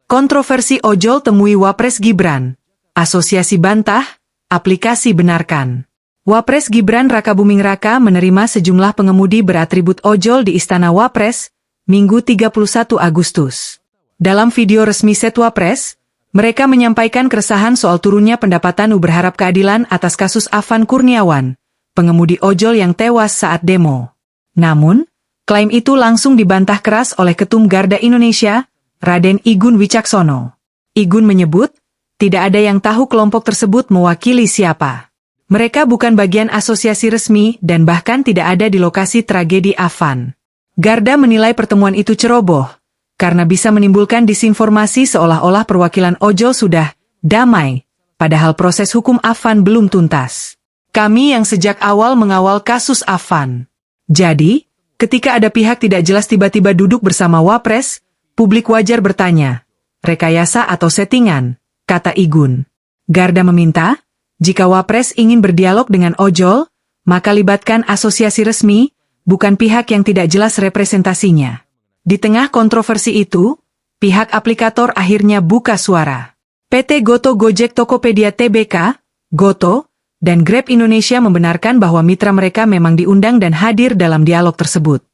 Kontroversi ojol temui Wapres Gibran. Asosiasi bantah, aplikasi benarkan. Wapres Gibran Rakabuming Raka menerima sejumlah pengemudi beratribut ojol di Istana Wapres, Minggu 31 Agustus. Dalam video resmi Setwapres, mereka menyampaikan keresahan soal turunnya pendapatan berharap keadilan atas kasus Afan Kurniawan, pengemudi ojol yang tewas saat demo. Namun, klaim itu langsung dibantah keras oleh Ketum Garda Indonesia, Raden Igun Wicaksono. Igun menyebut, tidak ada yang tahu kelompok tersebut mewakili siapa. Mereka bukan bagian asosiasi resmi dan bahkan tidak ada di lokasi tragedi Afan. Garda menilai pertemuan itu ceroboh, karena bisa menimbulkan disinformasi seolah-olah perwakilan ojol sudah damai, padahal proses hukum Afan belum tuntas. Kami yang sejak awal mengawal kasus Afan. Jadi, ketika ada pihak tidak jelas tiba-tiba duduk bersama Wapres, publik wajar bertanya, rekayasa atau settingan, kata Igun. Garda meminta, jika Wapres ingin berdialog dengan ojol, maka libatkan asosiasi resmi, bukan pihak yang tidak jelas representasinya. Di tengah kontroversi itu, pihak aplikator akhirnya buka suara. PT Goto Gojek Tokopedia Tbk, Goto, dan Grab Indonesia membenarkan bahwa mitra mereka memang diundang dan hadir dalam dialog tersebut.